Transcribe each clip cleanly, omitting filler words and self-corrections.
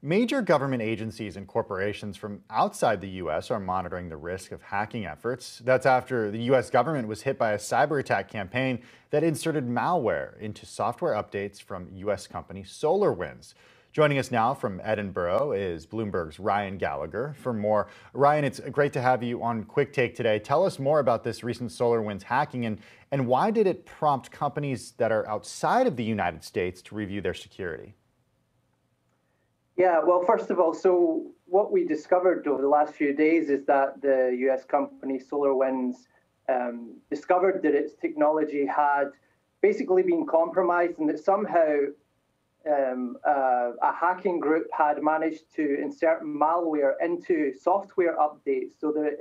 Major government agencies and corporations from outside the U.S. are monitoring the risk of hacking efforts. That's after the U.S. government was hit by a cyber attack campaign that inserted malware into software updates from U.S. company SolarWinds. Joining us now from Edinburgh is Bloomberg's Ryan Gallagher for more. Ryan, it's great to have you on Quick Take today. Tell us more about this recent SolarWinds hacking and why did it prompt companies that are outside of the United States to review their security? Yeah, well, first of all, so what we discovered over the last few days is that the US company SolarWinds discovered that its technology had basically been compromised and that somehow a hacking group had managed to insert malware into software updates so that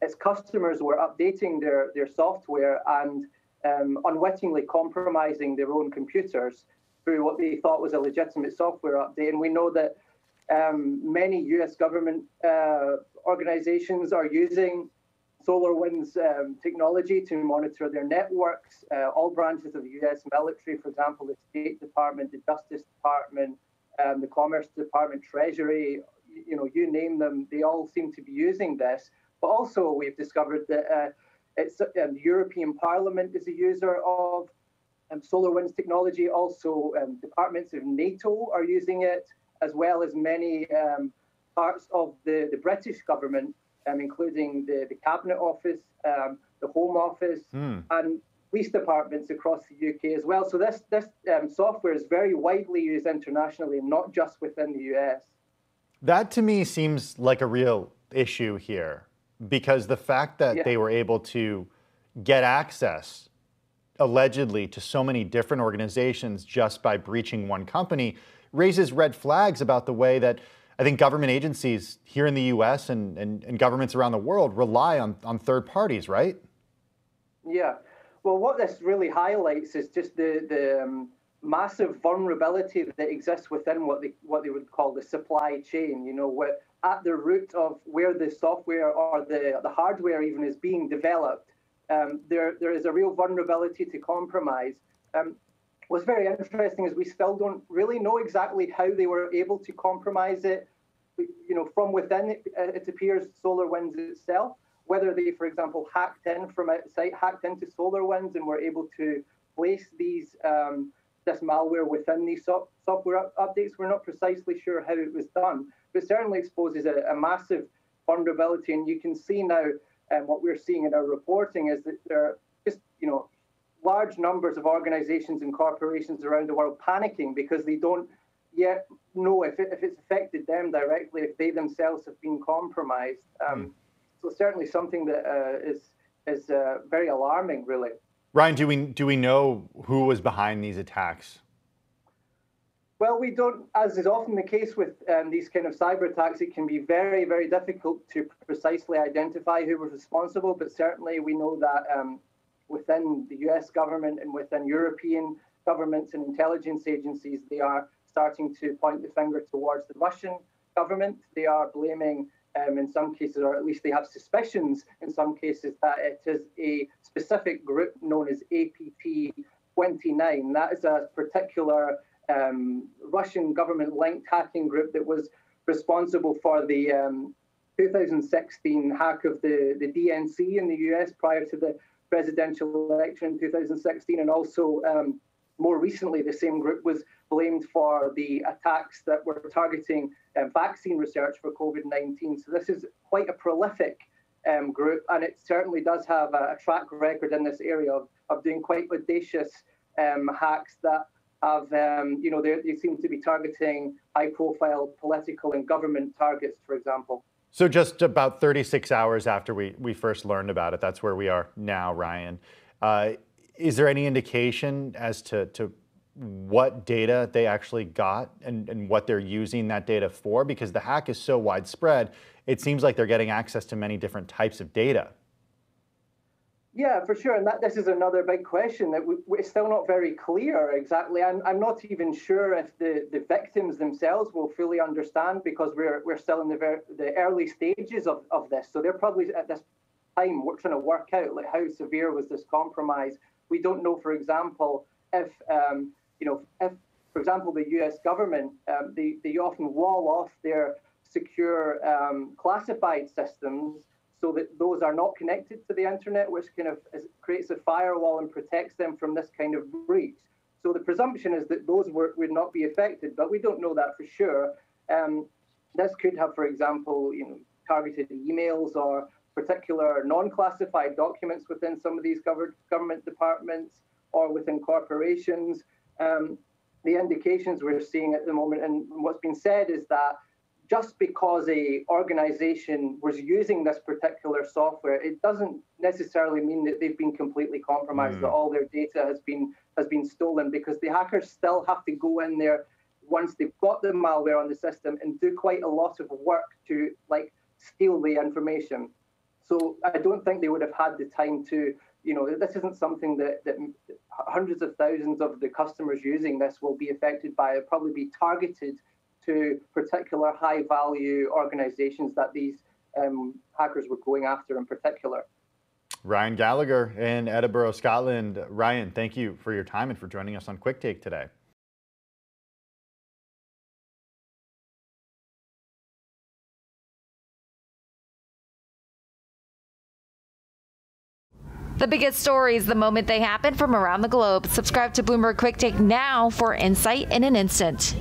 its customers were updating their software and unwittingly compromising their own computers through what they thought was a legitimate software update. And we know that many US government organizations are using SolarWinds technology to monitor their networks. All branches of the US military, for example, the State Department, the Justice Department, the Commerce Department, Treasury, you name them, they all seem to be using this. But also we've discovered that the European Parliament is a user of SolarWinds technology. Also, departments of NATO are using it, as well as many parts of the British government, including the Cabinet Office, the Home Office, and police departments across the UK as well. So this software is very widely used internationally, not just within the US. That to me seems like a real issue here, because the fact that they were able to get access allegedly to so many different organizations just by breaching one company raises red flags about the way that I think government agencies here in the US and governments around the world rely on third parties, right? Yeah. Well, what this really highlights is just the massive vulnerability that exists within what they would call the supply chain, at the root of where the software or the hardware even is being developed. There is a real vulnerability to compromise. What's very interesting is we still don't really know exactly how they were able to compromise it. From within, it appears SolarWinds itself, whether they, for example, hacked in from outside, hacked into SolarWinds and were able to place this malware within these software updates. We're not precisely sure how it was done, but it certainly exposes a massive vulnerability. And you can see now, what we're seeing in our reporting is that there are just, large numbers of organizations and corporations around the world panicking because they don't yet know if it's affected them directly, if they themselves have been compromised. So certainly something that is very alarming, really. Ryan, do we know who was behind these attacks? Well, we don't, as is often the case with these kind of cyber attacks, it can be very, very difficult to precisely identify who was responsible, but certainly we know that within the US government and within European governments and intelligence agencies, they are starting to point the finger towards the Russian government. They are blaming, in some cases, or at least they have suspicions in some cases, that it is a specific group known as APT29. That is a particular Russian government-linked hacking group that was responsible for the 2016 hack of the DNC in the US prior to the presidential election in 2016, and also more recently the same group was blamed for the attacks that were targeting vaccine research for COVID-19. So this is quite a prolific group, and it certainly does have a track record in this area of doing quite audacious hacks that have, they seem to be targeting high-profile political and government targets, for example. So just about 36 hours after we first learned about it, that's where we are now, Ryan. Is there any indication as to what data they actually got and what they're using that data for? Because the hack is so widespread, it seems like they're getting access to many different types of data. Yeah, for sure. And this is another big question that it's still not very clear exactly. I'm not even sure if the victims themselves will fully understand, because we're still in the early stages of this. So they're probably at this time we're trying to work out like how severe was this compromise. We don't know, for example, if for example, the US government, they often wall off their secure classified systems so that those are not connected to the internet, which kind of creates a firewall and protects them from this kind of breach. So the presumption is that those would not be affected, but we don't know that for sure. This could have, for example, targeted emails or particular non-classified documents within some of these government departments or within corporations. The indications we're seeing at the moment and what's been said is that just because a organization was using this particular software, it doesn't necessarily mean that they've been completely compromised, that all their data has been stolen, because the hackers still have to go in there once they've got the malware on the system and do quite a lot of work to steal the information. So I don't think they would have had the time to, this isn't something that hundreds of thousands of the customers using this will be affected by. It'll probably be targeted to particular high-value organizations that these hackers were going after in particular. Ryan Gallagher in Edinburgh, Scotland. Ryan, thank you for your time and for joining us on Quick Take today. The biggest stories the moment they happen from around the globe. Subscribe to Bloomberg Quick Take now for insight in an instant.